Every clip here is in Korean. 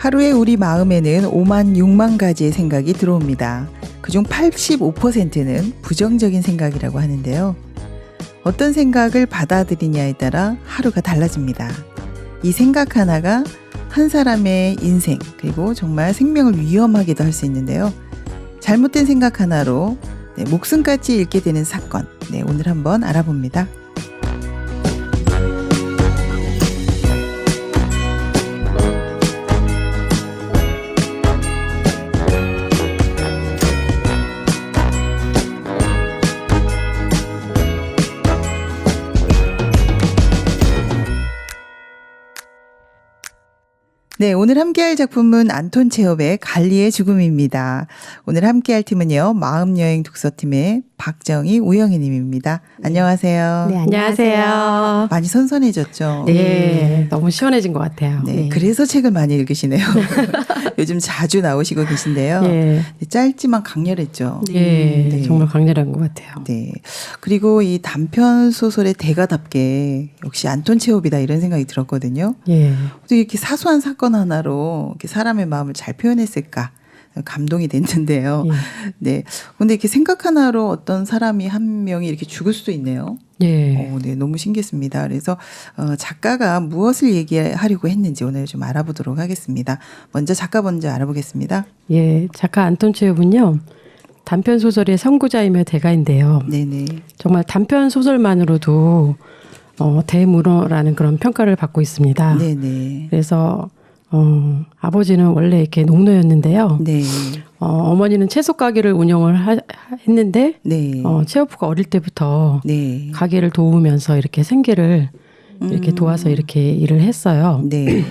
하루에 우리 마음에는 5만 6만 가지의 생각이 들어옵니다. 그중 85%는 부정적인 생각이라고 하는데요. 어떤 생각을 받아들이냐에 따라 하루가 달라집니다. 이 생각 하나가 한 사람의 인생 그리고 정말 생명을 위험하게도 할 수 있는데요. 잘못된 생각 하나로 목숨까지 잃게 되는 사건, 오늘 한번 알아봅니다. 오늘 함께할 작품은 안톤 체홉의 갈리의 죽음입니다. 오늘 함께할 팀은요. 마음여행 독서팀의 박정희, 우영희 님입니다. 안녕하세요. 네, 안녕하세요. 많이 선선해졌죠? 네, 너무 시원해진 것 같아요. 네, 그래서 책을 많이 읽으시네요. 요즘 자주 나오시고 계신데요. 네. 짧지만 강렬했죠. 네, 정말 강렬한 것 같아요. 네. 그리고 이 단편 소설의 대가답게 역시 안톤 체홉이다 이런 생각이 들었거든요. 예. 어떻게 이렇게 사소한 사건 하나로 이렇게 사람의 마음을 잘 표현했을까? 감동이 됐는데요. 예. 네. 근데 이렇게 생각 하나로 어떤 사람이 한 명이 이렇게 죽을 수도 있네요. 예. 네, 너무 신기했습니다. 그래서 작가가 무엇을 얘기하려고 했는지 오늘 좀 알아보도록 하겠습니다. 작가 먼저 알아보겠습니다. 예, 작가 안톤 체홉은요. 단편 소설의 선구자이며 대가인데요. 네네. 정말 단편 소설만으로도 대문어라는 그런 평가를 받고 있습니다. 네네. 그래서 아버지는 원래 이렇게 농노였는데요. 네. 어머니는 채소 가게를 운영을 했는데 네. 체호프가 어릴 때부터 네. 가게를 도우면서 이렇게 생계를 이렇게 도와서 이렇게 일을 했어요. 네.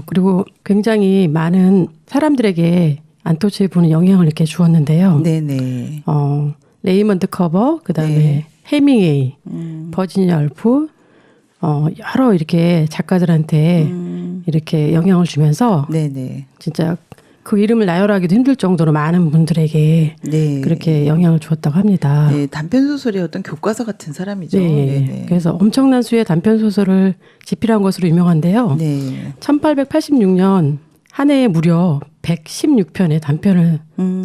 그리고 굉장히 많은 사람들에게 안톤 체호프는 영향을 이렇게 주었는데요. 네네. 레이먼드 커버, 그다음에 네. 해밍웨이, 버지니아 울프, 여러 이렇게 작가들한테 이렇게 영향을 주면서 네네. 진짜 그 이름을 나열하기도 힘들 정도로 많은 분들에게 네. 그렇게 영향을 주었다고 합니다. 네, 단편 소설의 어떤 교과서 같은 사람이죠. 네. 네네. 그래서 엄청난 수의 단편 소설을 집필한 것으로 유명한데요. 네. 1886년 한 해에 무려 116편의 단편을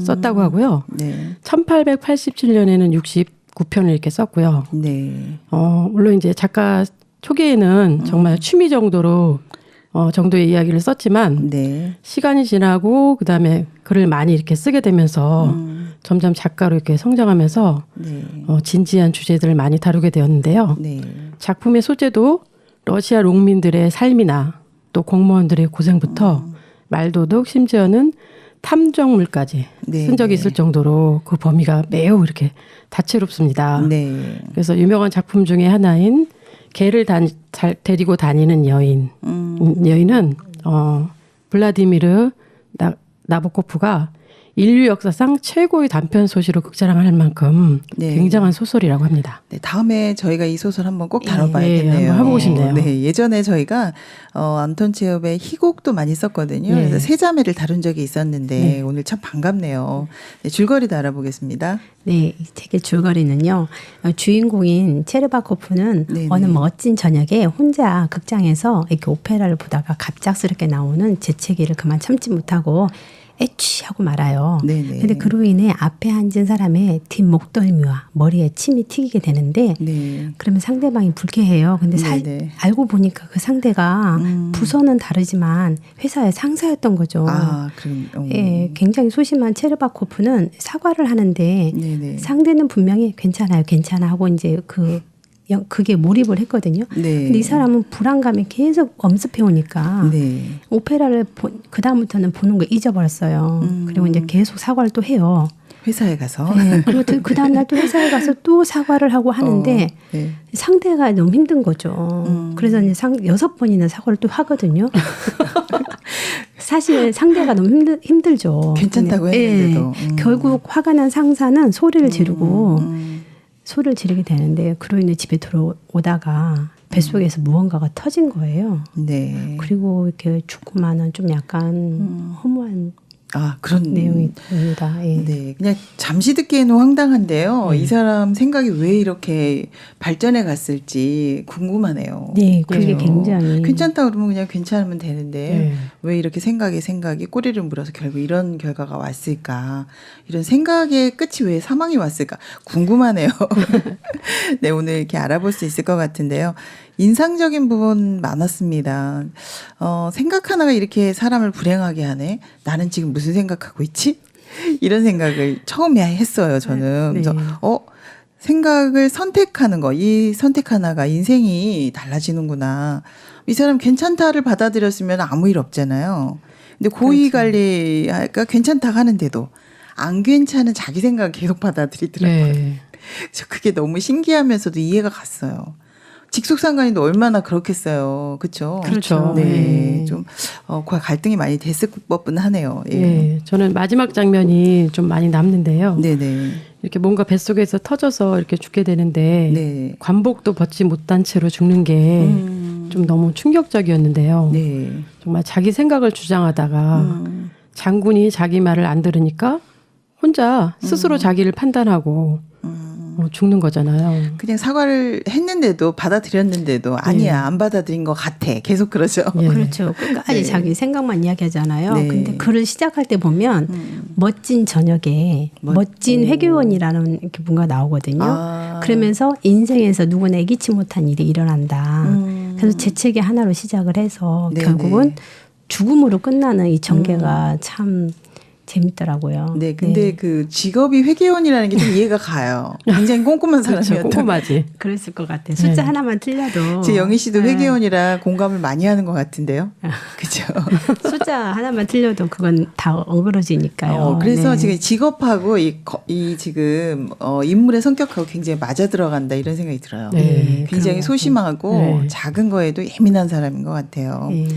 썼다고 하고요. 네. 1887년에는 69편을 이렇게 썼고요. 네. 물론 이제 작가 초기에는 정말 취미 정도로 정도의 이야기를 썼지만 네. 시간이 지나고 그다음에 글을 많이 이렇게 쓰게 되면서 점점 작가로 이렇게 성장하면서 네. 진지한 주제들을 많이 다루게 되었는데요. 네. 작품의 소재도 러시아 농민들의 삶이나 또 공무원들의 고생부터 말도둑 심지어는 탐정물까지 네. 쓴 적이 있을 정도로 그 범위가 매우 이렇게 다채롭습니다. 네. 그래서 유명한 작품 중에 하나인 개를 데리고 다니는 여인. 여인은 블라디미르 나보코프가 인류 역사상 최고의 단편 소시로 극자랑할 만큼 네. 굉장한 소설이라고 합니다. 네, 다음에 저희가 이 소설 한번 꼭 다뤄봐야겠네요. 한번 해보고 싶네요. 네, 예전에 저희가 안톤 체홉의 희곡도 많이 썼거든요. 네. 그래서 세 자매를 다룬 적이 있었는데 네. 오늘 참 반갑네요. 네, 줄거리도 알아보겠습니다. 네, 이 책의 줄거리는요. 주인공인 체르바코프는 네네. 어느 멋진 저녁에 혼자 극장에서 이렇게 오페라를 보다가 갑작스럽게 나오는 재채기를 그만 참지 못하고 애취 하고 말아요. 네네. 근데 그로 인해 앞에 앉은 사람의 뒷목덜미와 머리에 침이 튀기게 되는데 네. 그러면 상대방이 불쾌해요. 근데 네네. 알고 보니까 그 상대가 부서는 다르지만 회사의 상사였던 거죠. 아, 그럼. 예, 굉장히 소심한 체르바코프는 사과를 하는데 네네. 상대는 분명히 괜찮아요, 괜찮아 하고 이제 그게 몰입을 했거든요. 네. 근데 이 사람은 불안감이 계속 엄습해 오니까 네. 오페라를 그 다음부터는 보는 걸 잊어버렸어요. 그리고 이제 계속 사과를 또 해요. 회사에 가서. 네, 그리고 그 다음 날 또 회사에 가서 또 사과를 하고 하는데 네. 상대가 너무 힘든 거죠. 그래서 이제 6번이나 사과를 또 하거든요. 사실 상대가 너무 힘들죠. 괜찮다고 네. 했는데도. 결국 화가 난 상사는 소리를 지르고 소리를 지르게 되는데 그로 인해 집에 들어오다가 뱃속에서 무언가가 터진 거예요. 네. 그리고 이렇게 죽고 마는 좀 약간 허무한 그런 내용입니다. 예. 네, 그냥 잠시 듣기에는 황당한데요. 이 사람 생각이 왜 이렇게 발전해 갔을지 궁금하네요. 네, 그게 그죠? 굉장히 괜찮다 그러면 그냥 괜찮으면 되는데 네. 왜 이렇게 생각이 꼬리를 물어서 결국 이런 결과가 왔을까? 이런 생각의 끝이 왜 사망이 왔을까? 궁금하네요. 네, 오늘 이렇게 알아볼 수 있을 것 같은데요. 인상적인 부분 많았습니다. 생각 하나가 이렇게 사람을 불행하게 하네. 나는 지금 무슨 생각하고 있지? 이런 생각을 처음에 했어요, 저는. 네. 그래서 생각을 선택하는 거, 이 선택 하나가 인생이 달라지는구나. 이 사람 괜찮다를 받아들였으면 아무 일 없잖아요. 근데 고의 관리가 괜찮다 하는데도 안 괜찮은 자기 생각을 계속 받아들이더라고요. 네. 그래서 그게 너무 신기하면서도 이해가 갔어요. 직속상간인도 얼마나 그렇겠어요. 그렇죠? 그렇죠. 네. 네. 좀 갈등이 많이 됐을 법은 하네요. 예. 네. 저는 마지막 장면이 좀 많이 남는데요. 네네. 이렇게 뭔가 뱃속에서 터져서 이렇게 죽게 되는데 네. 관복도 벗지 못한 채로 죽는 게 좀 너무 충격적이었는데요. 네. 정말 자기 생각을 주장하다가 장군이 자기 말을 안 들으니까 혼자 스스로 자기를 판단하고 죽는 거잖아요. 그냥 사과를 했는데도 받아들였는데도 아니야 안 받아들인 것 같아. 계속 그러죠. 예. 그렇죠. 끝까지 네. 자기 생각만 이야기하잖아요. 네. 근데 글을 시작할 때 보면 멋진 저녁에 멋진 회계원이라는 이렇게 뭔가 나오거든요. 그러면서 인생에서 누구나 예기치 못한 일이 일어난다. 그래서 재채기 하나로 시작을 해서 네네. 결국은 죽음으로 끝나는 이 전개가 참 재밌더라고요. 네, 근데 그 직업이 회계원이라는 게 좀 이해가 가요. 굉장히 꼼꼼한 그렇죠. 사람이었던. 꼼꼼하지. 그랬을 것 같아요. 숫자 네. 하나만 틀려도. 제 영희 씨도 네. 회계원이라 공감을 많이 하는 것 같은데요. 그죠? 숫자 하나만 틀려도 그건 다 엉그러지니까요. 그래서 네. 지금 직업하고 이 지금 인물의 성격하고 굉장히 맞아 들어간다 이런 생각이 들어요. 네, 굉장히 그런 소심하고 네. 작은 거에도 예민한 사람인 것 같아요. 네.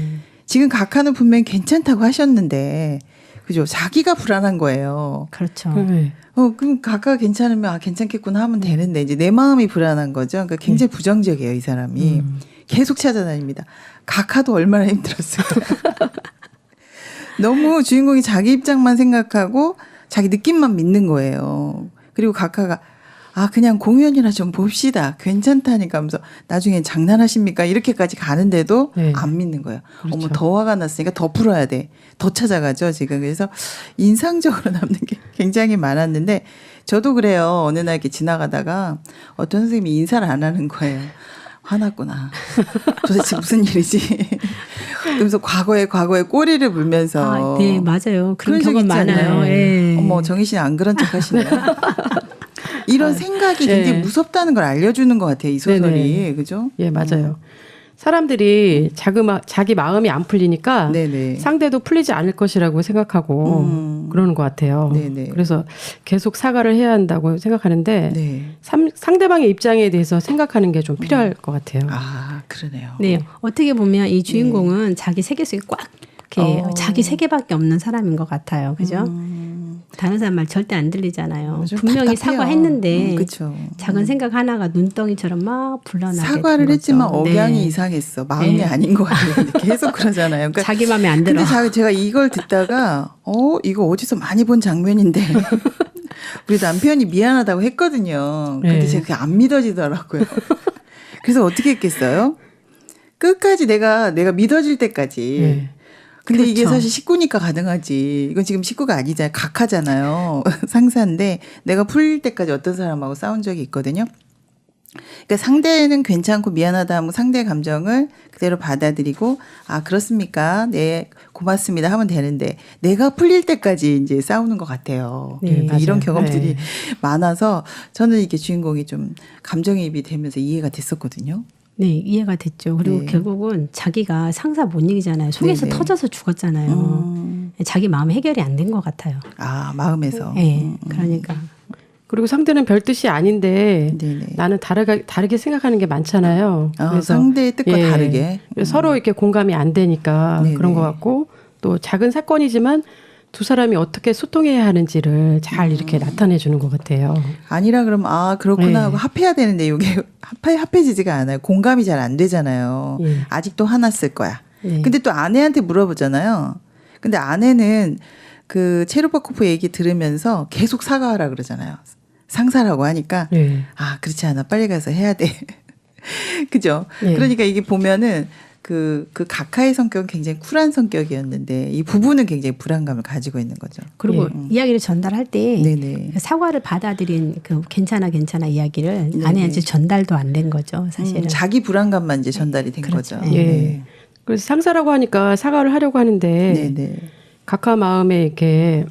지금 각하는 분명히 괜찮다고 하셨는데, 그죠? 자기가 불안한 거예요. 그렇죠. 네. 그럼 각하가 괜찮으면 괜찮겠구나 하면 되는데 이제 내 마음이 불안한 거죠. 그러니까 굉장히 부정적이에요, 이 사람이. 계속 찾아다닙니다. 각하도 얼마나 힘들었어요. 너무 주인공이 자기 입장만 생각하고 자기 느낌만 믿는 거예요. 그리고 각하가 그냥 공연이나 좀 봅시다. 괜찮다니까 하면서 나중엔 장난하십니까? 이렇게까지 가는데도 네. 안 믿는 거예요. 그렇죠. 어머, 더 화가 났으니까 더 풀어야 돼. 더 찾아가죠, 지금. 그래서 인상적으로 남는 게 굉장히 많았는데 저도 그래요. 어느 날 이렇게 지나가다가 어떤 선생님이 인사를 안 하는 거예요. 화났구나. 도대체 무슨 일이지? 그러면서 과거에 꼬리를 물면서. 네, 맞아요. 그런 적 경험 있지 않나요? 많아요. 예. 어머, 정희 씨는 안 그런 척 하시네요. 이런 생각이 네. 굉장히 무섭다는 걸 알려주는 것 같아요. 이 소설이. 네네. 그죠? 예, 맞아요. 사람들이 자기 마음이 안 풀리니까 네네. 상대도 풀리지 않을 것이라고 생각하고 그러는 것 같아요. 네네. 그래서 계속 사과를 해야 한다고 생각하는데 네. 상대방의 입장에 대해서 생각하는 게 좀 필요할 것 같아요. 그러네요. 네, 어떻게 보면 이 주인공은 자기 세계 속에 꽉 이렇게 자기 세계밖에 없는 사람인 것 같아요. 그죠? 다른 사람 말 절대 안 들리잖아요. 좀 분명히 답답해요. 사과했는데 그쵸. 작은 생각 하나가 눈덩이처럼 막 불러나게 사과를 된 했지만 거죠. 억양이 네. 이상했어. 마음이 네. 아닌 거 같아요. 계속 그러잖아요. 그러니까 자기 마음에 안 들어. 근데 제가 이걸 듣다가 이거 어디서 많이 본 장면인데 우리 남편이 미안하다고 했거든요. 근데 네. 제가 그게 안 믿어지더라고요. 그래서 어떻게 했겠어요? 끝까지 내가 믿어질 때까지. 네. 근데 이게 그렇죠. 사실 식구니까 가능하지. 이건 지금 식구가 아니잖아요. 각하잖아요. 상사인데 내가 풀릴 때까지 어떤 사람하고 싸운 적이 있거든요. 그러니까 상대는 괜찮고 미안하다 하면 상대의 감정을 그대로 받아들이고 그렇습니까? 네, 고맙습니다 하면 되는데 내가 풀릴 때까지 이제 싸우는 것 같아요. 네, 그러니까 이런 맞아요. 경험들이 네. 많아서 저는 이게 주인공이 좀 감정이입이 되면서 이해가 됐었거든요. 네, 이해가 됐죠. 그리고 네. 결국은 자기가 상사 못 이기잖아요. 속에서 네네. 터져서 죽었잖아요. 자기 마음 해결이 안 된 것 같아요. 마음에서. 네, 그러니까. 그리고 상대는 별 뜻이 아닌데 네네. 나는 다르게 생각하는 게 많잖아요. 상대의 뜻과 다르게. 그래서 서로 이렇게 공감이 안 되니까 네네. 그런 것 같고 또 작은 사건이지만 두 사람이 어떻게 소통해야 하는지를 잘 이렇게 나타내 주는 것 같아요. 아니라 그러면 그렇구나 네. 하고 합해야 되는데 이게 합해지지가 않아요. 공감이 잘 안 되잖아요. 아직도 화났을 거야. 네. 근데 또 아내한테 물어보잖아요. 근데 아내는 그 체르바코프 얘기 들으면서 계속 사과하라 그러잖아요. 상사라고 하니까 아 그렇지 않아 빨리 가서 해야 돼. 그죠? 그러니까 이게 보면은 그 가카의 성격은 굉장히 쿨한 성격이었는데 이 부부는 굉장히 불안감을 가지고 있는 거죠. 그리고 이야기를 전달할 때 사과를 받아들인 그 괜찮아 이야기를 아내한테 전달도 안 된 거죠. 사실은. 자기 불안감만 이제 전달이 된 거죠. 그래서 상사라고 하니까 사과를 하려고 하는데 가카 마음에 이렇게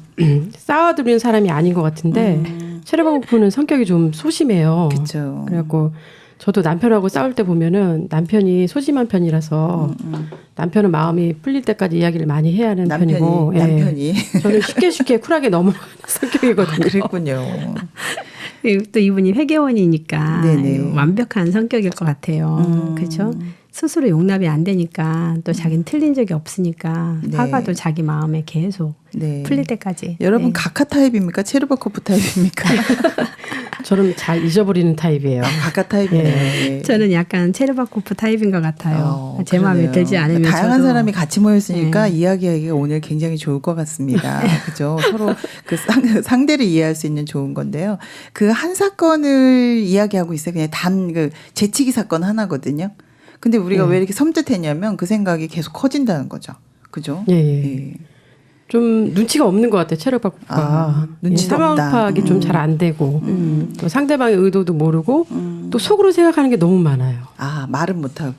쌓아두는 사람이 아닌 것 같은데 체르바코프는 성격이 좀 소심해요. 그렇죠. 그래갖고 저도 남편하고 싸울 때 보면은 남편이 소심한 편이라서 남편은 마음이 풀릴 때까지 이야기를 많이 해야 하는 편이고 남편이 저는 쉽게 쿨하게 넘어가는 성격이거든요. 그랬군요. 또 이분이 회계원이니까 완벽한 성격일 것 같아요. 그렇죠? 스스로 용납이 안 되니까 또 자기는 틀린 적이 없으니까 화가도 자기 마음에 계속 풀릴 때까지. 여러분 가카 타입입니까? 체르바코프 타입입니까? 저는 잘 잊어버리는 타입이에요. 가카 타입이에요. 저는 약간 체르바코프 타입인 것 같아요. 제 마음에 들지 않으면 다양한 저도. 사람이 같이 모였으니까 이야기하기가 오늘 굉장히 좋을 것 같습니다. 그죠? 서로 그 상대를 이해할 수 있는 좋은 건데요. 그 한 사건을 이야기하고 있어요. 그냥 단 그 재치기 사건 하나거든요. 근데 우리가 왜 이렇게 섬뜩했냐면 그 생각이 계속 커진다는 거죠. 그죠? 좀 눈치가 없는 것 같아요. 체르바코프가. 눈치가 상황 없다. 파악이 좀 잘 안 되고 또 상대방의 의도도 모르고 또 속으로 생각하는 게 너무 많아요. 아 말은 못하고.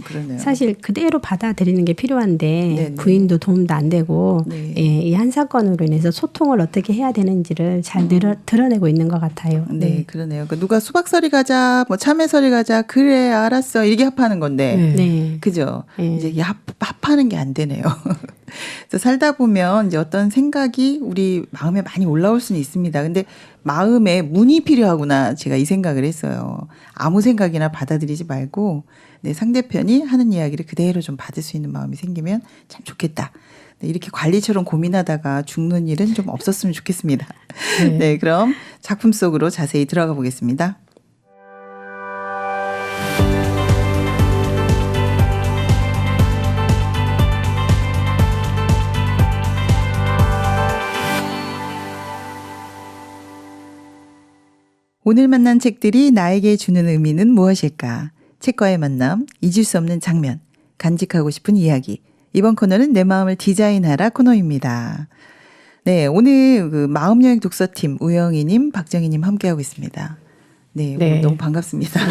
그러네요. 사실 그대로 받아들이는 게 필요한데 부인도 도움도 안 되고 이 한 사건으로 인해서 소통을 어떻게 해야 되는지를 잘 드러내고 있는 것 같아요. 네, 그러네요. 그러니까 누가 수박서리 가자, 뭐 참외서리 가자, 그래 알았어 이렇게 합하는 건데, 그죠? 이제 이게 합하는 게 안 되네요. 그래서 살다 보면 이제 어떤 생각이 우리 마음에 많이 올라올 수는 있습니다. 근데 마음에 문이 필요하구나 제가 이 생각을 했어요. 아무 생각이나 받아들이지 말고 상대편이 하는 이야기를 그대로 좀 받을 수 있는 마음이 생기면 참 좋겠다. 이렇게 관리처럼 고민하다가 죽는 일은 좀 없었으면 좋겠습니다. 네, 그럼 작품 속으로 자세히 들어가 보겠습니다. 오늘 만난 책들이 나에게 주는 의미는 무엇일까? 책과의 만남, 잊을 수 없는 장면, 간직하고 싶은 이야기. 이번 코너는 내 마음을 디자인하라 코너입니다. 네, 오늘 그 마음여행 독서팀 우영희님, 박정희님 함께하고 있습니다. 네. 너무 반갑습니다.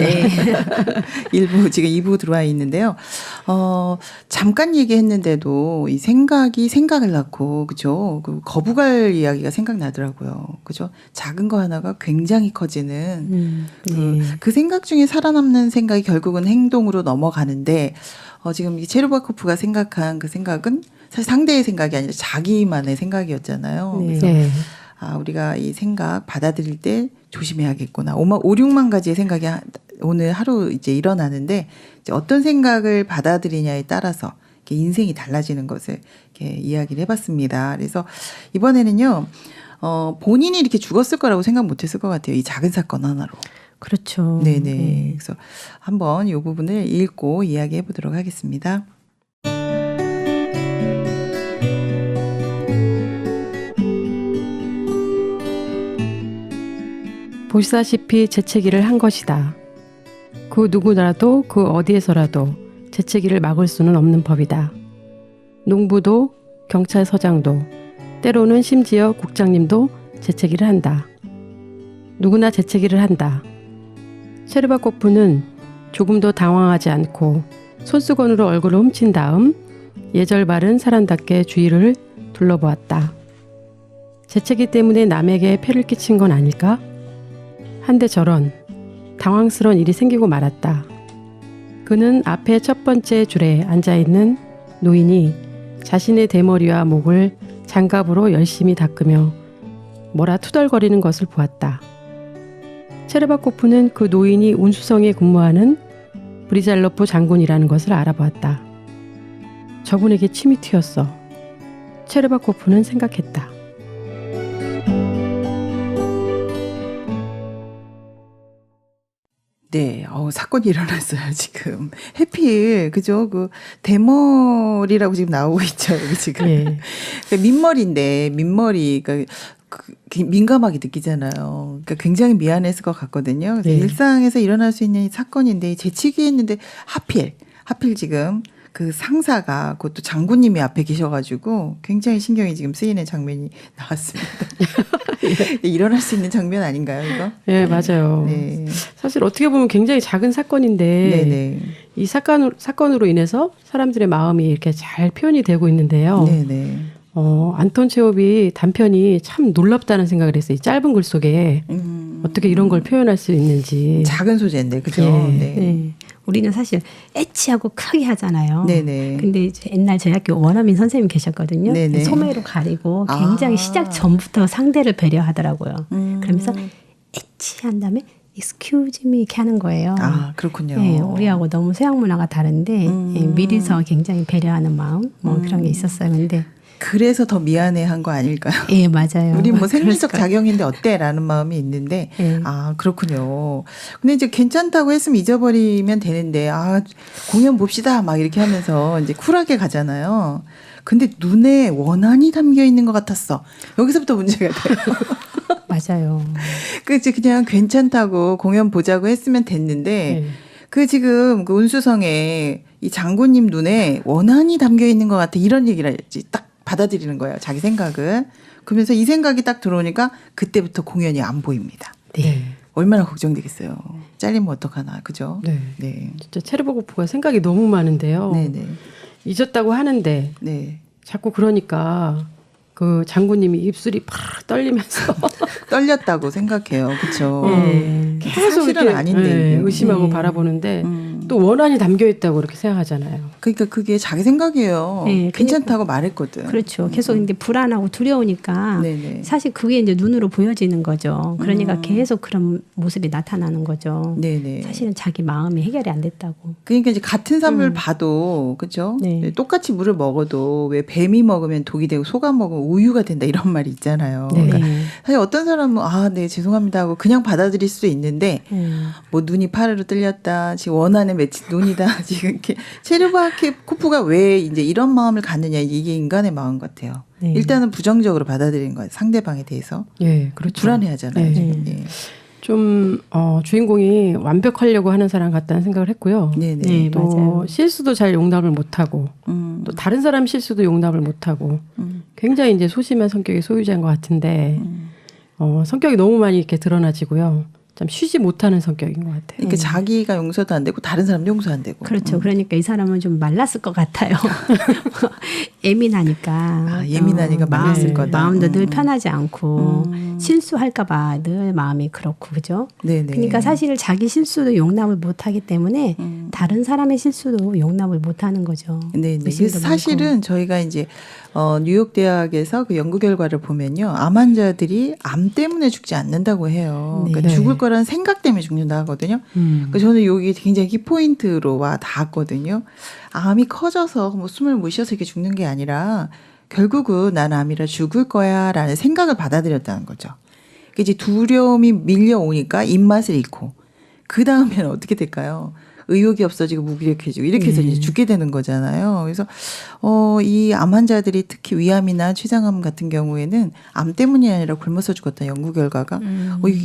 일부 지금 2부 들어와 있는데요. 잠깐 얘기했는데도 이 생각이 생각을 낳고, 그죠? 그 거부갈 이야기가 생각나더라고요. 그죠? 작은 거 하나가 굉장히 커지는 그 생각 중에 살아남는 생각이 결국은 행동으로 넘어가는데, 지금 이 체르바코프가 생각한 그 생각은 사실 상대의 생각이 아니라 자기만의 생각이었잖아요. 그래서 우리가 이 생각 받아들일 때 조심해야겠구나. 5, 6만 가지의 생각이 오늘 하루 이제 일어나는데 이제 어떤 생각을 받아들이냐에 따라서 이렇게 인생이 달라지는 것을 이렇게 이야기를 해봤습니다. 그래서 이번에는요, 본인이 이렇게 죽었을 거라고 생각 못했을 것 같아요. 이 작은 사건 하나로. 그렇죠. 네네. 그래서 한번 이 부분을 읽고 이야기해 보도록 하겠습니다. 보시다시피 재채기를 한 것이다. 그 누구라도 그 어디에서라도 재채기를 막을 수는 없는 법이다. 농부도 경찰서장도 때로는 심지어 국장님도 재채기를 한다. 누구나 재채기를 한다. 체르바코프는 조금도 당황하지 않고 손수건으로 얼굴을 훔친 다음 예절 바른 사람답게 주위를 둘러보았다. 재채기 때문에 남에게 폐를 끼친 건 아닐까? 한데 저런 당황스러운 일이 생기고 말았다. 그는 앞에 첫 번째 줄에 앉아있는 노인이 자신의 대머리와 목을 장갑으로 열심히 닦으며 뭐라 투덜거리는 것을 보았다. 체르바코프는 그 노인이 운수성에 근무하는 브리잘로프 장군이라는 것을 알아보았다. 저분에게 침이 튀었어. 체르바코프는 생각했다. 네, 사건이 일어났어요, 지금. 해필, 그죠? 그, 대머리라고 지금 나오고 있죠, 여기 지금. 예. 민머리인데, 민머리가 민감하게 느끼잖아요. 그러니까 굉장히 미안했을 것 같거든요. 그래서 예. 일상에서 일어날 수 있는 사건인데, 재치기 했는데, 하필 지금 그 상사가 그것도 장군님이 앞에 계셔가지고 굉장히 신경이 지금 쓰이는 장면이 나왔습니다. 예. 일어날 수 있는 장면 아닌가요, 이거? 네, 맞아요. 네. 사실 어떻게 보면 굉장히 작은 사건인데 네네. 이 사건으로 인해서 사람들의 마음이 이렇게 잘 표현이 되고 있는데요. 네네. 안톤 체홉이 단편이 참 놀랍다는 생각을 했어요. 이 짧은 글 속에 어떻게 이런 걸 표현할 수 있는지. 작은 소재인데, 그죠? 네. 네. 우리는 사실 엣지하고 크게 하잖아요. 네네. 근데 옛날 저희 학교 원어민 선생님 계셨거든요. 네네. 소매로 가리고 굉장히 시작 전부터 상대를 배려하더라고요. 그러면서 엣지한 다음에 excuse me 이렇게 하는 거예요. 아, 그렇군요. 네, 우리하고 너무 서양 문화가 다른데 미리서 굉장히 배려하는 마음 뭐 그런 게 있었어요. 근데 그래서 더 미안해한 거 아닐까요? 예, 맞아요. 우리 뭐 생리적 작용인데 어때라는 마음이 있는데 아 그렇군요. 근데 이제 괜찮다고 했으면 잊어버리면 되는데 공연 봅시다 막 이렇게 하면서 이제 쿨하게 가잖아요. 근데 눈에 원한이 담겨 있는 것 같았어. 여기서부터 문제가 돼요. 맞아요. 그냥 괜찮다고 공연 보자고 했으면 됐는데 그 지금 그 운수성에 이 장군님 눈에 원한이 담겨 있는 것 같아 이런 얘기를 딱 받아들이는 거예요. 자기 생각을. 그러면서 이 생각이 딱 들어오니까 그때부터 공연이 안 보입니다. 네. 얼마나 걱정되겠어요. 잘리면 어떡하나. 그죠? 네. 네. 진짜 체르보고프가 생각이 너무 많은데요. 네네. 잊었다고 하는데 네. 자꾸 그러니까 그 장군님이 입술이 팍 떨리면서 떨렸다고 생각해요. 그렇죠. 계속 사실은 아닌데 의심하고 바라보는데 또 원한이 담겨 있다고 그렇게 생각하잖아요. 그러니까 그게 자기 생각이에요. 네, 괜찮다고 말했거든. 그렇죠. 계속 이제 불안하고 두려우니까 네네. 사실 그게 이제 눈으로 보여지는 거죠. 그러니까 계속 그런 모습이 나타나는 거죠. 네네. 사실은 자기 마음이 해결이 안 됐다고. 그러니까 이제 같은 삶을 봐도 그렇죠. 네. 똑같이 물을 먹어도 왜 뱀이 먹으면 독이 되고 소가 먹으면 우유가 된다 이런 말이 있잖아요. 네. 그러니까 사실 어떤 사람은 네 죄송합니다 하고 그냥 받아들일 수도 있는데 뭐 눈이 파르르 뚫렸다 지금 원한에 맺힌 눈이다 지금 이렇게 체르바코프가 왜 이제 이런 마음을 갖느냐 이게 인간의 마음 같아요. 네. 일단은 부정적으로 받아들이는 거예요. 상대방에 대해서. 네, 그렇죠. 불안해하잖아요. 네. 네. 좀 주인공이 완벽하려고 하는 사람 같다는 생각을 했고요. 네네. 네, 또 맞아요. 실수도 잘 용납을 못하고 또 다른 사람 실수도 용납을 못하고 굉장히 이제 소심한 성격의 소유자인 것 같은데 성격이 너무 많이 이렇게 드러나지고요. 참 쉬지 못하는 성격인 것 같아요. 그러니까 자기가 용서도 안 되고 다른 사람 용서 안 되고. 그렇죠. 그러니까 이 사람은 좀 말랐을 것 같아요. 예민하니까. 예민하니까 말랐을 거다. 마음도 늘 편하지 않고 실수할까 봐 늘 마음이 그렇고 그죠? 네네. 그러니까 사실 자기 실수도 용납을 못하기 때문에 다른 사람의 실수도 용납을 못하는 거죠. 네네. 그래서 사실은 저희가 이제 뉴욕 대학에서 그 연구 결과를 보면요, 암 환자들이 암 때문에 죽지 않는다고 해요. 네. 그러니까 죽을 거라는 생각 때문에 죽는다 하거든요. 그러니까 저는 여기 굉장히 키포인트로 와 닿았거든요. 암이 커져서 뭐 숨을 못 쉬어서 이렇게 죽는 게 아니라 결국은 난 암이라 죽을 거야라는 생각을 받아들였다는 거죠. 이제 두려움이 밀려오니까 입맛을 잃고 그 다음에는 어떻게 될까요? 의욕이 없어지고 무기력해지고 이렇게 해서 이제 죽게 되는 거잖아요. 그래서 이 암 환자들이 특히 위암이나 췌장암 같은 경우에는 암 때문이 아니라 굶어서 죽었다는 연구 결과가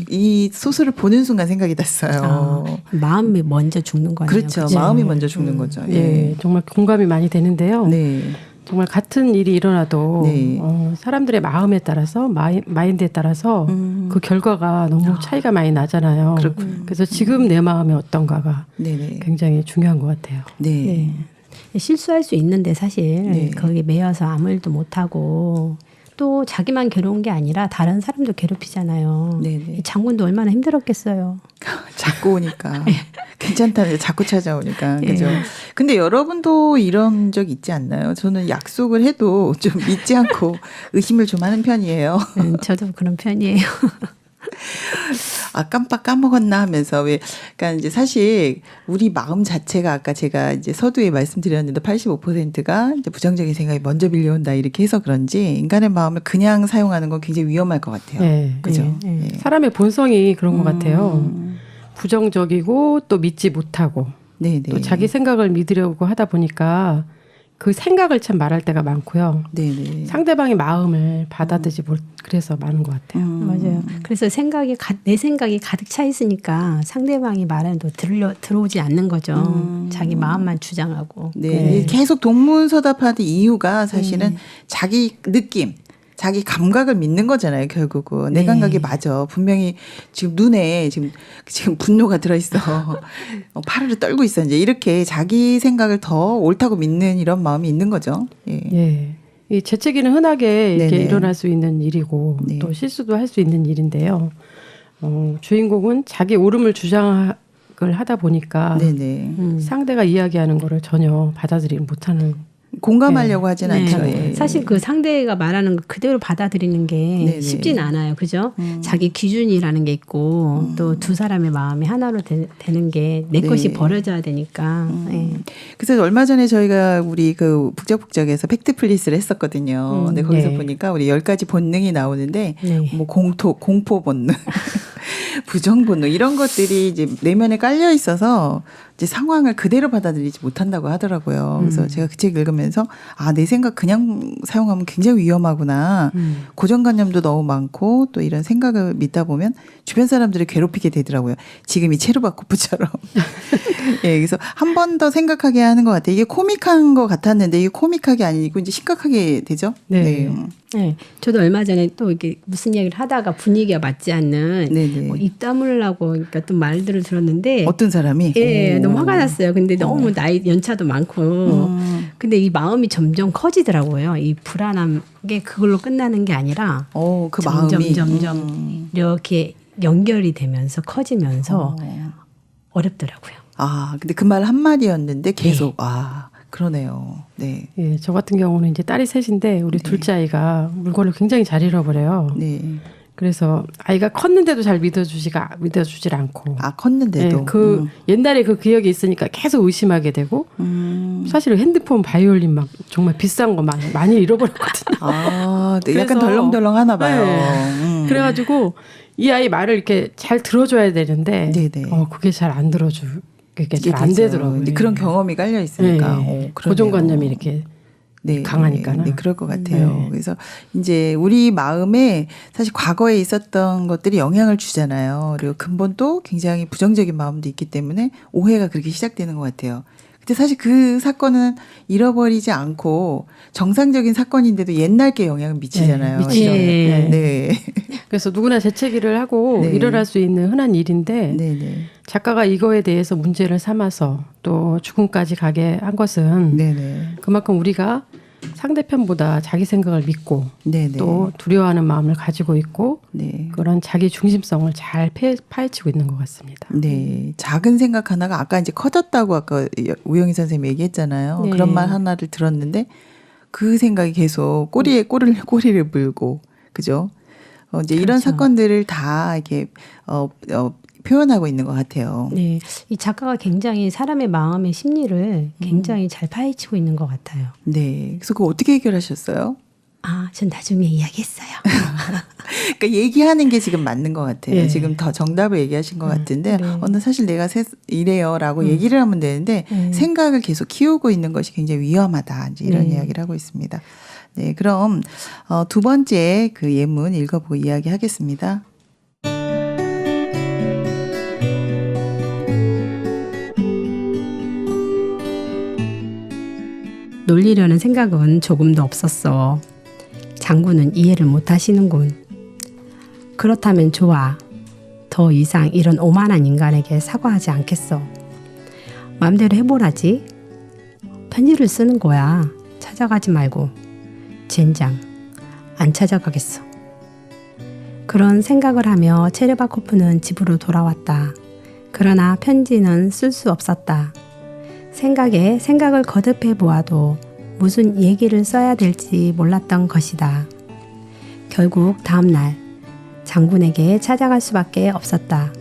이 소설을 보는 순간 생각이 났어요. 마음이 먼저 죽는 거네요. 그렇죠. 그치? 마음이 먼저 죽는 거죠. 예. 정말 공감이 많이 되는데요. 네. 정말 같은 일이 일어나도 네. 사람들의 마음에 따라서 마인드에 따라서 그 결과가 너무 차이가 많이 나잖아요. 그렇군요. 그래서 지금 내 마음이 어떤가가 네네. 굉장히 중요한 것 같아요. 네. 네. 실수할 수 있는데 사실 네. 거기에 매여서 아무 일도 못하고 또 자기만 괴로운 게 아니라 다른 사람도 괴롭히잖아요. 네네. 장군도 얼마나 힘들었겠어요. 자꾸 오니까. 괜찮다는데 자꾸 찾아오니까. 그죠? 근데 여러분도 이런 적 있지 않나요? 저는 약속을 해도 좀 믿지 않고 의심을 좀 하는 편이에요. 저도 그런 편이에요. 깜빡 까먹었나 하면서 그러니까 이제 사실 우리 마음 자체가 아까 제가 이제 서두에 말씀드렸는데 85%가 이제 부정적인 생각이 먼저 밀려온다 이렇게 해서 그런지 인간의 마음을 그냥 사용하는 건 굉장히 위험할 것 같아요. 네. 그죠? 네. 네. 사람의 본성이 그런 것 같아요. 부정적이고 또 믿지 못하고 네네. 또 자기 생각을 믿으려고 하다 보니까 그 생각을 참 말할 때가 많고요. 네네. 상대방의 마음을 받아들이지 못 그래서 많은 것 같아요. 맞아요. 그래서 내 생각이 가득 차 있으니까 상대방이 말해도 들어오지 않는 거죠. 자기 마음만 주장하고. 네. 네. 계속 동문서답하는 이유가 사실은 자기 느낌, 자기 감각을 믿는 거잖아요, 결국은. 내 감각이 맞아. 분명히 지금 눈에 지금 분노가 들어있어. 파르르 떨고 있어. 이제 이렇게 자기 생각을 더 옳다고 믿는 이런 마음이 있는 거죠. 예. 예. 이 재채기는 흔하게 이렇게 일어날 수 있는 일이고 네. 또 실수도 할 수 있는 일인데요. 주인공은 자기 옳음을 주장을 하다 보니까 상대가 이야기하는 거를 전혀 받아들이지 못하는 공감하려고 하진 않죠. 네. 사실 그 상대가 말하는 거 그대로 받아들이는 게 쉽진 않아요. 그죠? 자기 기준이라는 게 있고 또 두 사람의 마음이 하나로 되는 게 내 것이 버려져야 되니까. 그래서 얼마 전에 저희가 우리 그 북적북적에서 팩트플리스를 했었거든요. 근데 거기서 보니까 우리 10가지 본능이 나오는데 뭐 공포 본능, 부정 본능 이런 것들이 이제 내면에 깔려 있어서 이제 상황을 그대로 받아들이지 못한다고 하더라고요. 그래서 제가 그 책 읽으면서 내 생각 그냥 사용하면 굉장히 위험하구나. 고정관념도 너무 많고 또 이런 생각을 믿다 보면 주변 사람들을 괴롭히게 되더라고요. 지금 이 체르바코프처럼. 예, 그래서 한 번 더 생각하게 하는 것 같아요. 이게 코믹한 것 같았는데 이게 코믹하게 아니고 이제 심각하게 되죠. 네. 네. 저도 얼마 전에 또 이렇게 무슨 이야기를 하다가 분위기가 맞지 않는 뭐 입 다물라고 그러니까 또 말들을 들었는데 어떤 사람이? 예, 너무 화가 났어요. 근데 너무 나이 연차도 많고 근데 이 마음이 점점 커지더라고요. 이 불안한 게 그걸로 끝나는 게 아니라 그 점점 이렇게 연결이 되면서 커지면서 어렵더라고요. 근데 그 말 한마디였는데 계속 그러네요. 네. 예, 저 같은 경우는 이제 딸이 셋인데 우리 둘째 아이가 물건을 굉장히 잘 잃어버려요. 네. 그래서 아이가 컸는데도 잘 믿어주질 않고. 컸는데도. 예, 옛날에 그 기억이 있으니까 계속 의심하게 되고. 사실 핸드폰 바이올린 막 정말 비싼 거 많이 잃어버렸거든요. 네, 약간 덜렁덜렁 하나 봐요. 네. 그래가지고 이 아이 말을 이렇게 잘 들어줘야 되는데 그게 잘 안 그게 잘 안 되더라고요. 그런 경험이 깔려 있으니까. 고정관념이 이렇게 강하니까는. 네, 그럴 것 같아요. 그래서 이제 우리 마음에 사실 과거에 있었던 것들이 영향을 주잖아요. 그리고 근본도 굉장히 부정적인 마음도 있기 때문에 오해가 그렇게 시작되는 것 같아요. 근데 사실 그 사건은 잃어버리지 않고 정상적인 사건인데도 옛날 게 영향을 미치잖아요. 미치죠. 네. 그래서 누구나 재채기를 하고 일어날 수 있는 흔한 일인데 작가가 이거에 대해서 문제를 삼아서 또 죽음까지 가게 한 것은 그만큼 우리가 상대편보다 자기 생각을 믿고 또 두려워하는 마음을 가지고 있고 그런 자기 중심성을 잘 파헤치고 있는 것 같습니다. 네, 작은 생각 하나가 아까 이제 커졌다고 아까 우영희 선생님이 얘기했잖아요. 그런 말 하나를 들었는데 그 생각이 계속 꼬리에 꼬리를 물고 그죠? 이제 이런 사건들을 다 이렇게 표현하고 있는 것 같아요. 네, 이 작가가 굉장히 사람의 마음의 심리를 굉장히 잘 파헤치고 있는 것 같아요. 네, 그래서 그거 어떻게 해결하셨어요? 전 나중에 이야기했어요. 그러니까 얘기하는 게 지금 맞는 것 같아요. 지금 더 정답을 얘기하신 것 같은데 사실 내가 이래요라고 얘기를 하면 되는데 생각을 계속 키우고 있는 것이 굉장히 위험하다. 이제 이런 이야기를 하고 있습니다. 네, 그럼 두 번째 그 예문 읽어보고 이야기하겠습니다. 놀리려는 생각은 조금도 없었어. 장군은 이해를 못하시는군. 그렇다면 좋아. 더 이상 이런 오만한 인간에게 사과하지 않겠어. 마음대로 해보라지. 편지를 쓰는 거야. 찾아가지 말고. 젠장. 안 찾아가겠어. 그런 생각을 하며 체르바코프는 집으로 돌아왔다. 그러나 편지는 쓸 수 없었다. 생각에 생각을 거듭해 보아도 무슨 얘기를 써야 될지 몰랐던 것이다. 결국 다음 날 장군에게 찾아갈 수밖에 없었다.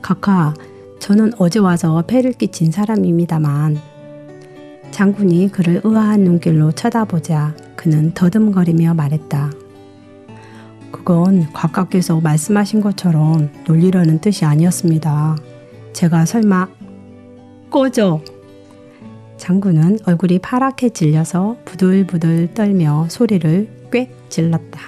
카카, 저는 어제 와서 폐를 끼친 사람입니다만. 장군이 그를 의아한 눈길로 쳐다보자 그는 더듬거리며 말했다. 그건 각하께서 말씀하신 것처럼 놀리려는 뜻이 아니었습니다. 제가 설마 꺼져! 장군은 얼굴이 파랗게 질려서 부들부들 떨며 소리를 꽤 질렀다.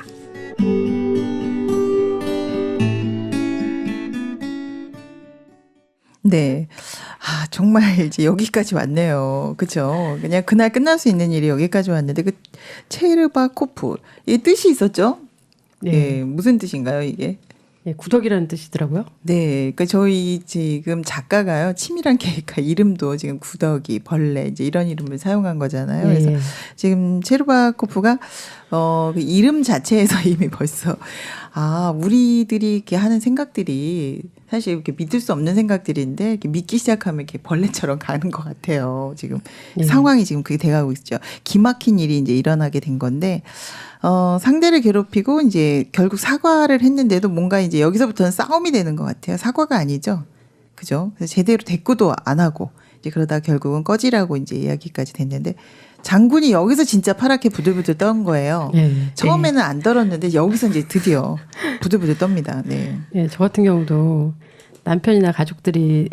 네. 정말 이제 여기까지 왔네요. 그죠? 그냥 그날 끝날 수 있는 일이 여기까지 왔는데, 그 체르바코프, 이 뜻이 있었죠? 네. 무슨 뜻인가요, 이게? 예, 구덕이라는 뜻이더라고요. 네. 그러니까 저희 지금 작가가요, 치밀한 계획가 이름도 지금 구덕이, 벌레, 이제 이런 이름을 사용한 거잖아요. 그래서 지금 체르바코프가, 그 이름 자체에서 이미 벌써, 우리들이 이렇게 하는 생각들이 사실 이렇게 믿을 수 없는 생각들인데, 이렇게 믿기 시작하면 이렇게 벌레처럼 가는 것 같아요. 지금 상황이 지금 그게 돼가고 있죠. 기막힌 일이 이제 일어나게 된 건데, 상대를 괴롭히고 이제 결국 사과를 했는데도 뭔가 이제 여기서부터는 싸움이 되는 것 같아요. 사과가 아니죠. 그죠? 그래서 제대로 대꾸도 안 하고, 이제 그러다 결국은 꺼지라고 이제 이야기까지 됐는데, 장군이 여기서 진짜 파랗게 부들부들 떤 거예요. 처음에는 안 떨었는데 여기서 이제 드디어 부들부들 떱니다. 네. 저 같은 경우도 남편이나 가족들이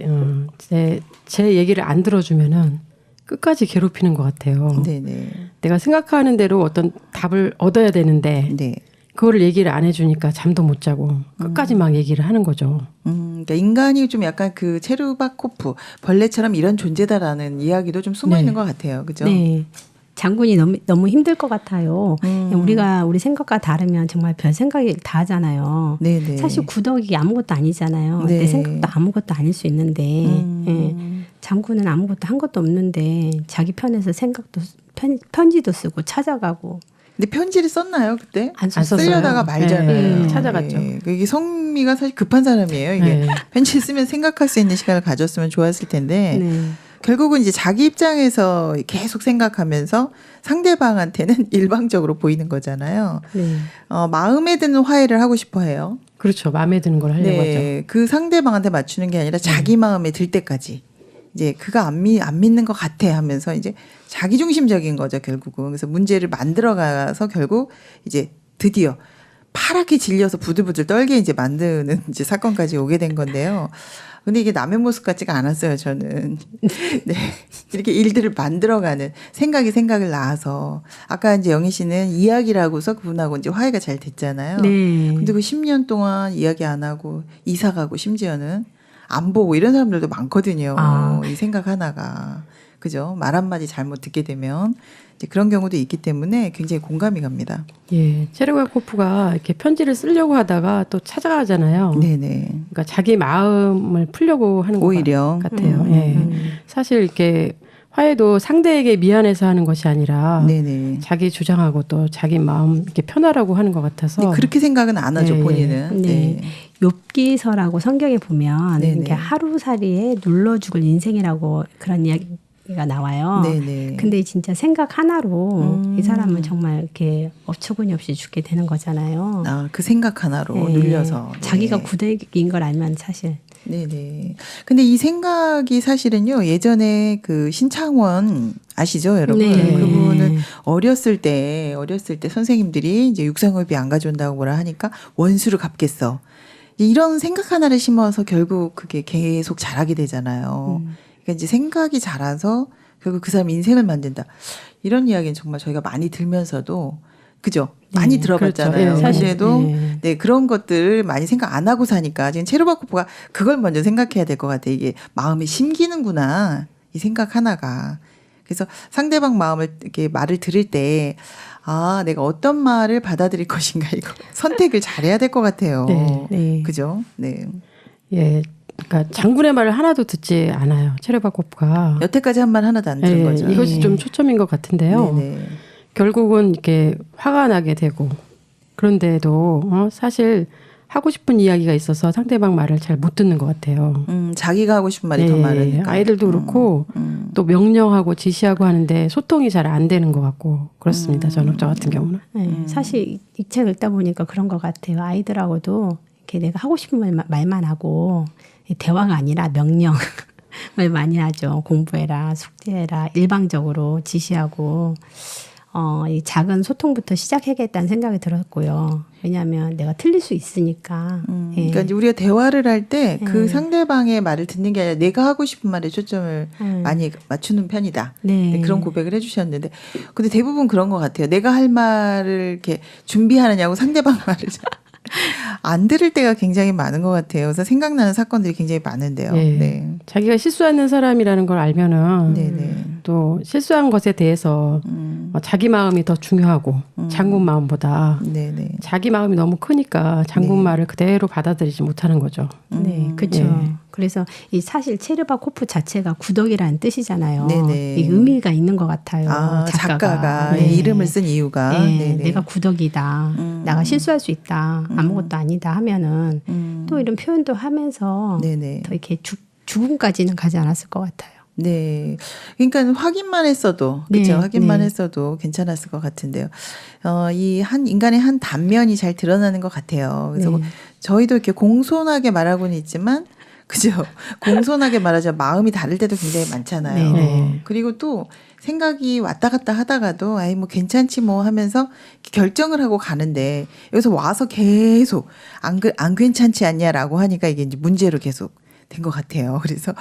제 얘기를 안 들어주면은 끝까지 괴롭히는 것 같아요. 네네. 내가 생각하는 대로 어떤 답을 얻어야 되는데 그거를 얘기를 안 해주니까 잠도 못 자고 끝까지 막 얘기를 하는 거죠. 그러니까 인간이 좀 약간 그 체르바코프 벌레처럼 이런 존재다라는 이야기도 좀 숨어 있는 것 같아요. 그죠? 네. 장군이 너무 힘들 것 같아요. 우리 생각과 다르면 정말 별 생각이 다 하잖아요. 네네. 사실 구덕이 아무것도 아니잖아요. 내 생각도 아무것도 아닐 수 있는데 장군은 아무것도 한 것도 없는데 자기 편에서 편지도 쓰고 찾아가고. 근데 편지를 썼나요 그때? 안 썼어요. 쓰려다가 말잖아요. 찾아갔죠. 이게 성미가 사실 급한 사람이에요. 이게 편지 쓰면 생각할 수 있는 시간을 가졌으면 좋았을 텐데 결국은 이제 자기 입장에서 계속 생각하면서 상대방한테는 일방적으로 보이는 거잖아요. 마음에 드는 화해를 하고 싶어 해요. 그렇죠. 마음에 드는 걸 하려고 하죠. 그 상대방한테 맞추는 게 아니라 자기 마음에 들 때까지. 이제 그가 안 믿는 것 같아 하면서 이제 자기중심적인 거죠, 결국은. 그래서 문제를 만들어가서 결국 이제 드디어 파랗게 질려서 부들부들 떨게 이제 만드는 이제 사건까지 오게 된 건데요. 근데 이게 남의 모습 같지가 않았어요, 저는. 네. 이렇게 일들을 만들어가는 생각을 낳아서. 아까 이제 영희 씨는 이야기라고서 그분하고 이제 화해가 잘 됐잖아요. 근데 그 10년 동안 이야기 안 하고 이사 가고 심지어는 안 보고 이런 사람들도 많거든요. 이 생각 하나가. 그죠? 말 한마디 잘못 듣게 되면 이제 그런 경우도 있기 때문에 굉장히 공감이 갑니다. 예. 체르바코프가 이렇게 편지를 쓰려고 하다가 또 찾아가잖아요. 네네. 그러니까 자기 마음을 풀려고 하는 것 오히려. 같아요. 사실 이렇게 화해도 상대에게 미안해서 하는 것이 아니라 자기 주장하고 또 자기 마음 이렇게 편하라고 하는 것 같아서. 그렇게 생각은 안 하죠, 본인은. 욥기서라고 성경에 보면 이렇게 하루살이에 눌러 죽을 인생이라고 그런 이야기가 나와요. 근데 진짜 생각 하나로 이 사람은 정말 이렇게 어처구니 없이 죽게 되는 거잖아요. 그 생각 하나로 눌려서. 자기가 구덕인 걸 알면 사실. 네네. 근데 이 생각이 사실은요, 예전에 그 신창원 아시죠, 여러분? 그분은 어렸을 때 선생님들이 이제 육상업이 안 가져온다고 뭐라 하니까 원수를 갚겠어. 이런 생각 하나를 심어서 결국 그게 계속 자라게 되잖아요. 그러니까 이제 생각이 자라서 결국 그 사람 인생을 만든다. 이런 이야기는 정말 저희가 많이 들면서도 그죠? 많이 들어봤잖아요. 그렇죠. 그래도 그런 것들 많이 생각 안 하고 사니까 지금 체르바코프가 그걸 먼저 생각해야 될 것 같아요. 이게 마음이 심기는구나. 이 생각 하나가. 그래서 상대방 마음을 이렇게 말을 들을 때 내가 어떤 말을 받아들일 것인가 이거 선택을 잘해야 될 것 같아요. 그죠? 네. 예. 그러니까 장군의 말을 하나도 듣지 않아요. 체르바코프가. 여태까지 한 말 하나도 안 들은 거죠. 이것이 좀 초점인 것 같은데요. 결국은 이렇게 화가 나게 되고 그런데도 사실 하고 싶은 이야기가 있어서 상대방 말을 잘 못 듣는 것 같아요. 자기가 하고 싶은 말이 더 많으니까. 아이들도 그렇고 또 명령하고 지시하고 하는데 소통이 잘 안 되는 것 같고 그렇습니다. 저 같은 경우는. 사실 이 책 읽다 보니까 그런 것 같아요. 아이들하고도 이렇게 내가 하고 싶은 말만 하고 대화가 아니라 명령을 많이 하죠. 공부해라, 숙제해라, 일방적으로 지시하고 이 작은 소통부터 시작해야겠다는 생각이 들었고요. 왜냐하면 내가 틀릴 수 있으니까. 그러니까 이제 우리가 대화를 할 때 그 상대방의 말을 듣는 게 아니라 내가 하고 싶은 말에 초점을 많이 맞추는 편이다. 네, 그런 고백을 해주셨는데, 근데 대부분 그런 것 같아요. 내가 할 말을 이렇게 준비하느냐고 상대방 말을 안 들을 때가 굉장히 많은 것 같아요. 그래서 생각나는 사건들이 굉장히 많은데요. 네. 네. 자기가 실수하는 사람이라는 걸 알면은 네네. 또 실수한 것에 대해서 자기 마음이 더 중요하고 장군 마음보다 네네. 자기 마음이 너무 크니까 장군 말을 그대로 받아들이지 못하는 거죠. 네, 그렇죠. 그래서 이 사실 체르바코프 자체가 구덕이라는 뜻이잖아요. 네네. 이 의미가 있는 것 같아요. 작가가 네. 이름을 쓴 이유가 네, 내가 구덕이다. 내가 실수할 수 있다. 아무것도 아니다 하면은 또 이런 표현도 하면서 네네. 더 이렇게 죽음까지는 가지 않았을 것 같아요. 네. 그러니까 확인만 했어도, 그렇죠. 확인만 했어도 괜찮았을 것 같은데요. 이 한 인간의 한 단면이 잘 드러나는 것 같아요. 그래서 저희도 이렇게 공손하게 말하고는 있지만, 그죠. 공손하게 말하자 마음이 다를 때도 굉장히 많잖아요. 네. 그리고 또 생각이 왔다 갔다 하다가도 아이 뭐 괜찮지 뭐 하면서 결정을 하고 가는데 여기서 와서 계속 안 괜찮지 않냐라고 하니까 이게 이제 문제로 계속 된 것 같아요. 그래서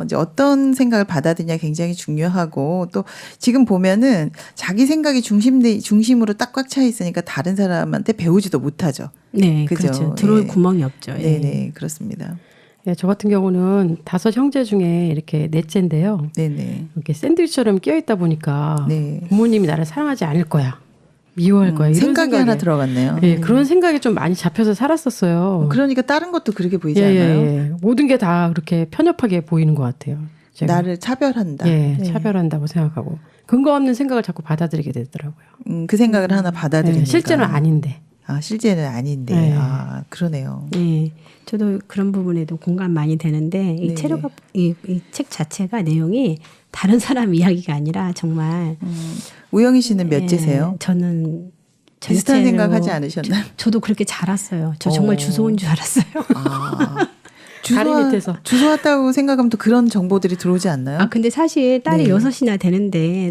이제 어떤 생각을 받아들이냐 굉장히 중요하고, 또 지금 보면은 자기 생각이 중심으로 딱 꽉 차 있으니까 다른 사람한테 배우지도 못하죠. 네, 그죠? 그렇죠. 들어올 구멍이 없죠. 네네, 그렇습니다. 네, 저 같은 경우는 5 형제 중에 이렇게 넷째인데요. 네네. 이렇게 샌드위치처럼 끼어 있다 보니까 부모님이 나를 사랑하지 않을 거야. 미워할 거야. 이런 생각이 하나 들어갔네요. 네, 그런 생각이 좀 많이 잡혀서 살았었어요. 그러니까 다른 것도 그렇게 보이지 않아요? 모든 게 다 그렇게 편협하게 보이는 것 같아요. 제가. 나를 차별한다. 차별한다고 생각하고 근거 없는 생각을 자꾸 받아들이게 되더라고요. 그 생각을 하나 받아들이니까. 실제는 아닌데. 실제는 아닌데. 그러네요. 네. 저도 그런 부분에도 공감 많이 되는데 이 체류가 이 책 자체가 내용이 다른 사람 이야기가 아니라 정말 우영희 씨는 몇째세요? 저는 비슷한 생각하지 않으셨나요? 저도 그렇게 자랐어요. 저 정말 주소온 줄 알았어요. 다리 밑에서 주소 왔다고 생각하면 또 그런 정보들이 들어오지 않나요? 근데 사실 딸이 6이나 되는데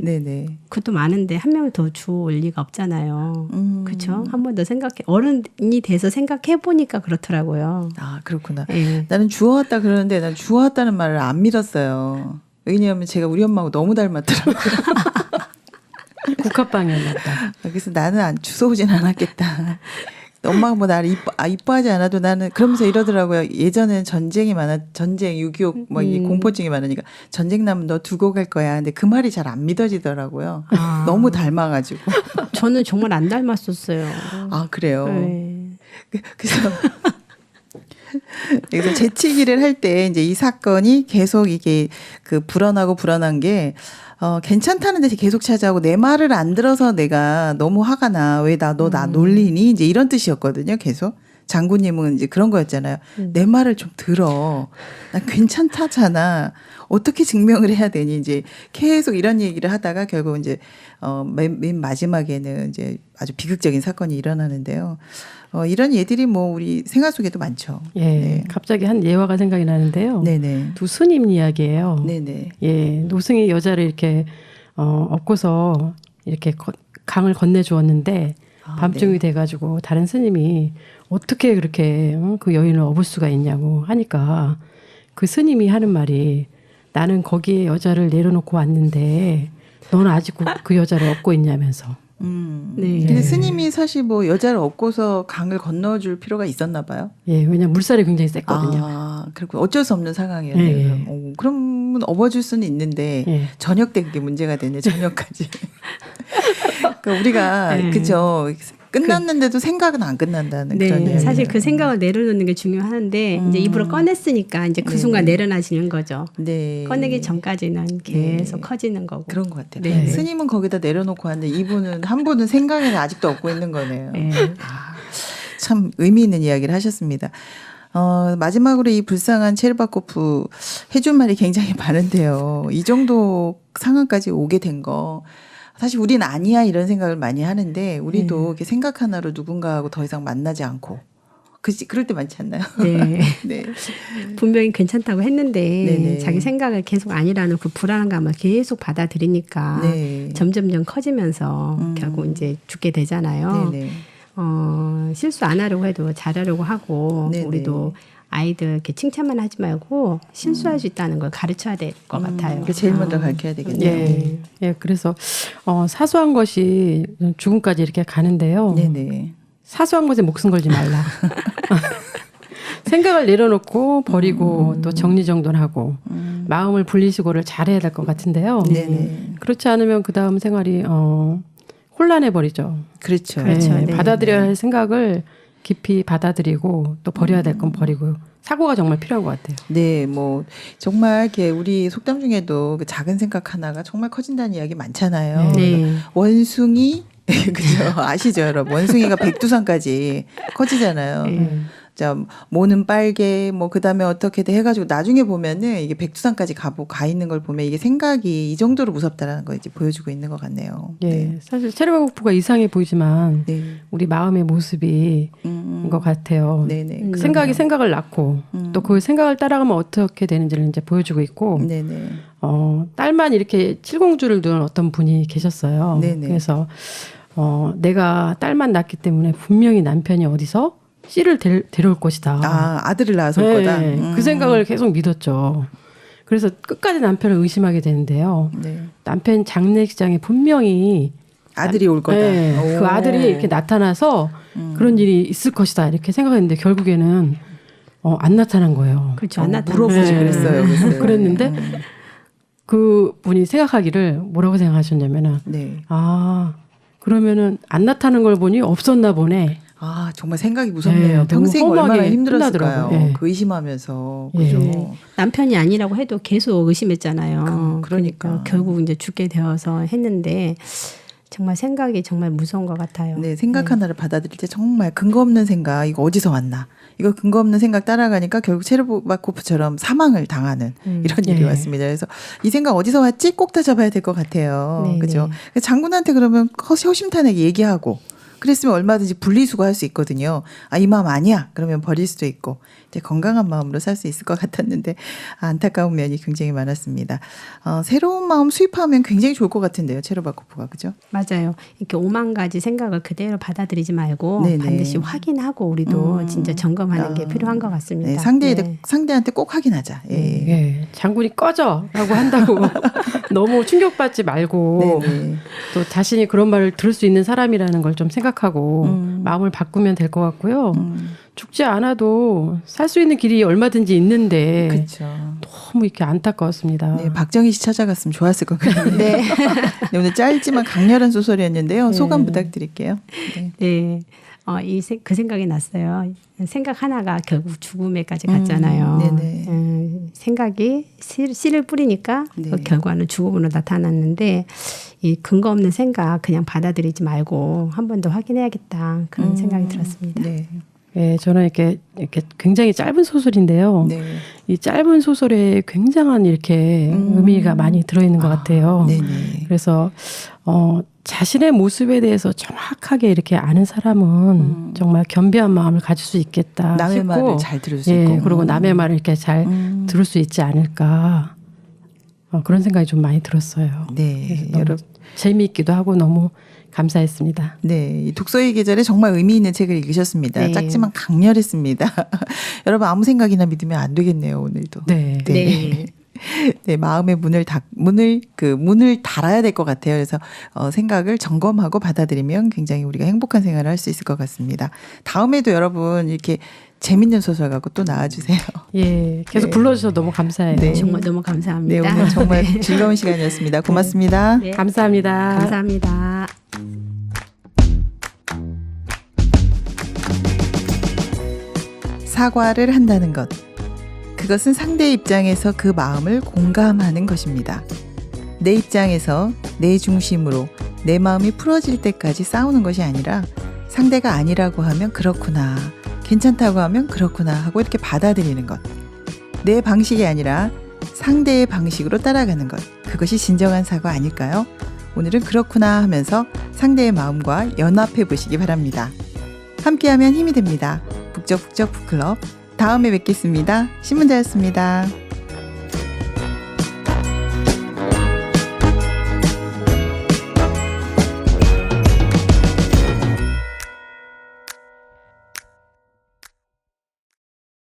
그것도 많은데 한 명을 더 주워올 리가 없잖아요. 그렇죠? 한 번 더 어른이 돼서 생각해 보니까 그렇더라고요. 그렇구나. 나는 주워왔다 그러는데 난 주워왔다는 말을 안 믿었어요. 왜냐하면 제가 우리 엄마하고 너무 닮았더라고요. 국화빵이었나 보다. 그래서 나는 주워오진 않았겠다. 엄마가 뭐 나를 이뻐하지 않아도 나는 그러면서 이러더라고요. 예전에는 전쟁 6.25 뭐 이 공포증이 많으니까 전쟁 나면 너 두고 갈 거야. 근데 그 말이 잘 안 믿어지더라고요. 너무 닮아가지고. 저는 정말 안 닮았었어요. 그래요. 그래서 재치기를 할 때 이제 이 사건이 계속 이게 그 불안한 게 괜찮다는 데 계속 찾아오고 내 말을 안 들어서 내가 너무 화가 나. 왜 나 놀리니? 이제 이런 뜻이었거든요. 계속. 장군님은 이제 그런 거였잖아요. 내 말을 좀 들어. 나 괜찮다잖아. 어떻게 증명을 해야 되니? 이제 계속 이런 얘기를 하다가 결국 이제 맨 마지막에는 이제 아주 비극적인 사건이 일어나는데요. 이런 예들이 뭐 우리 생활 속에도 많죠. 갑자기 한 예화가 생각이 나는데요. 두 스님 이야기예요. 노승이 여자를 이렇게 업고서 이렇게 강을 건네주었는데 밤중이 돼가지고 다른 스님이 어떻게 그렇게 그 여인을 업을 수가 있냐고 하니까 그 스님이 하는 말이 나는 거기에 여자를 내려놓고 왔는데 너는 아직 그 여자를 업고 있냐면서. 근데 스님이 사실 뭐 여자를 업고서 강을 건너줄 필요가 있었나 봐요. 왜냐면 물살이 굉장히 셌거든요. 그렇고 어쩔 수 없는 상황이었네요. 그러면 업어줄 수는 있는데 저녁 때 그게 문제가 되네. 저녁까지. 그러니까 우리가 그죠. 끝났는데도 생각은 안 끝난다는 그런 이야기. 사실 그 생각을 내려놓는 게 중요한데 이제 입으로 꺼냈으니까 이제 그 순간 내려놔지는 거죠. 꺼내기 전까지는 계속 커지는 거고. 그런 것 같아요. 스님은 거기다 내려놓고 왔는데 한 분은 생각을 아직도 얻고 있는 거네요. 참 의미 있는 이야기를 하셨습니다. 마지막으로 이 불쌍한 체르바코프 해준 말이 굉장히 많은데요. 이 정도 상황까지 오게 된 거. 사실 우린 아니야 이런 생각을 많이 하는데 우리도 이렇게 생각 하나로 누군가하고 더 이상 만나지 않고 그럴 때 많지 않나요? 네. 네. 분명히 괜찮다고 했는데 네네. 자기 생각을 계속 아니라는 그 불안감을 계속 받아들이니까 네. 점점점 커지면서 결국 이제 죽게 되잖아요. 네네. 실수 안 하려고 해도 잘하려고 하고 네네. 우리도 아이들 이렇게 칭찬만 하지 말고 실수할 수 있다는 걸 가르쳐야 될 것 같아요. 그게 제일 먼저 가르쳐야 되겠네요. 예. 예, 그래서 사소한 것이 죽음까지 이렇게 가는데요. 네네. 사소한 것에 목숨 걸지 말라. 생각을 내려놓고 버리고 또 정리정돈하고 마음을 분리수거를 잘해야 될 것 같은데요. 네네. 그렇지 않으면 그 다음 생활이 혼란해 버리죠. 그렇죠. 네. 받아들여야 할 생각을 깊이 받아들이고 또 버려야 될 건 버리고 사고가 정말 필요한 것 같아요. 네, 뭐 정말 이렇게 우리 속담 중에도 그 작은 생각 하나가 정말 커진다는 이야기 많잖아요. 네. 원숭이 그죠? 아시죠, 여러분? 원숭이가 백두산까지 커지잖아요. 자, 모는 빨개, 뭐, 그 다음에 어떻게든 해가지고 나중에 보면은 이게 백두산까지 가 있는 걸 보면 이게 생각이 이 정도로 무섭다라는 걸 이제 보여주고 있는 것 같네요. 예. 네. 사실 체력회복부가 이상해 보이지만 네. 우리 마음의 모습이 인 것 같아요. 네네. 생각이 생각을 낳고 또 그 생각을 따라가면 어떻게 되는지를 이제 보여주고 있고 네네. 딸만 이렇게 칠공주를 둔 어떤 분이 계셨어요. 네네. 그래서 내가 딸만 낳기 때문에 분명히 남편이 어디서 씨를 데려올 것이다. 아, 아들을 낳았을 네, 거다. 그 생각을 계속 믿었죠. 그래서 끝까지 남편을 의심하게 되는데요. 네. 남편 장례식장에 분명히 아들이 올 거다. 네, 그 아들이 이렇게 나타나서 그런 일이 있을 것이다 이렇게 생각했는데 결국에는 안 나타난 거예요. 그렇죠. 안 나타난 물어보지 네. 그랬어요. 그랬는데 그 분이 생각하기를 뭐라고 생각하셨냐면은 네. 아 그러면은 안 나타난 걸 보니 없었나 보네. 아 정말 생각이 무섭네요. 네, 평생 얼마나 힘들었을까요. 네. 그 의심하면서 그죠. 네. 남편이 아니라고 해도 계속 의심했잖아요. 그러니까 결국 이제 죽게 되어서 했는데 정말 생각이 정말 무서운 것 같아요. 네, 생각 하나를 받아들일 때 정말 근거 없는 생각 이거 어디서 왔나. 이거 근거 없는 생각 따라가니까 결국 체르바코프처럼 사망을 당하는 이런 일이 왔습니다. 그래서 이 생각 어디서 왔지? 꼭 다 잡아야 될 것 같아요. 네, 그죠. 네. 장군한테 그러면 허심탄회하게 얘기하고 그랬으면 얼마든지 분리수거할 수 있거든요. 아, 이 마음 아니야. 그러면 버릴 수도 있고 이제 건강한 마음으로 살 수 있을 것 같았는데 안타까운 면이 굉장히 많았습니다. 새로운 마음 수입하면 굉장히 좋을 것 같은데요. 체르바코프가 그죠? 맞아요. 이렇게 5만 가지 생각을 그대로 받아들이지 말고 네네. 반드시 확인하고 우리도 진짜 점검하는 게 필요한 것 같습니다. 네, 상대한테 꼭 확인하자. 예. 네. 장군이 꺼져라고 한다고 너무 충격받지 말고 네네. 또 자신이 그런 말을 들을 수 있는 사람이라는 걸 좀 생각하고 마음을 바꾸면 될 것 같고요. 죽지 않아도 살 수 있는 길이 얼마든지 있는데 그쵸. 너무 이렇게 안타까웠습니다. 네, 박정희 씨 찾아갔으면 좋았을 것 같아요. 네. 네, 오늘 짧지만 강렬한 소설이었는데요. 네. 소감 부탁드릴게요. 네. 네. 그 생각이 났어요. 생각 하나가 결국 죽음에까지 갔잖아요. 생각이 씨를 뿌리니까 네. 그 결과는 죽음으로 나타났는데 이 근거 없는 생각 그냥 받아들이지 말고 한 번 더 확인해야겠다 그런 생각이 들었습니다. 네. 네, 저는 이렇게 굉장히 짧은 소설인데요. 네. 이 짧은 소설에 굉장한 이렇게 의미가 많이 들어있는 것 같아요. 네네. 그래서 자신의 모습에 대해서 정확하게 이렇게 아는 사람은 정말 겸비한 마음을 가질 수 있겠다 남의 싶고, 말을 잘 들을 수 있고, 그리고 남의 말을 이렇게 잘 들을 수 있지 않을까 그런 생각이 좀 많이 들었어요. 네, 여러분 재미있기도 하고 너무 감사했습니다. 네, 이 독서의 계절에 정말 의미 있는 책을 읽으셨습니다. 네. 작지만 강렬했습니다. 여러분 아무 생각이나 믿으면 안 되겠네요, 오늘도. 네. 네. 네, 마음의 문을 달아야 될 것 같아요. 그래서 생각을 점검하고 받아들이면 굉장히 우리가 행복한 생활을 할 수 있을 것 같습니다. 다음에도 여러분 이렇게 재밌는 소설 갖고 또 나와주세요. 예, 계속 불러주셔서 너무 감사해요. 네. 정말 너무 감사합니다. 네, 오늘 정말 즐거운 시간이었습니다. 고맙습니다. 네. 감사합니다. 감사합니다. 사과를 한다는 것. 그것은 상대의 입장에서 그 마음을 공감하는 것입니다. 내 입장에서 내 중심으로 내 마음이 풀어질 때까지 싸우는 것이 아니라 상대가 아니라고 하면 그렇구나, 괜찮다고 하면 그렇구나 하고 이렇게 받아들이는 것. 내 방식이 아니라 상대의 방식으로 따라가는 것. 그것이 진정한 사과 아닐까요? 오늘은 그렇구나 하면서 상대의 마음과 연합해 보시기 바랍니다. 함께하면 힘이 됩니다. 북적북적 북클럽. 다음에 뵙겠습니다. 신문자였습니다.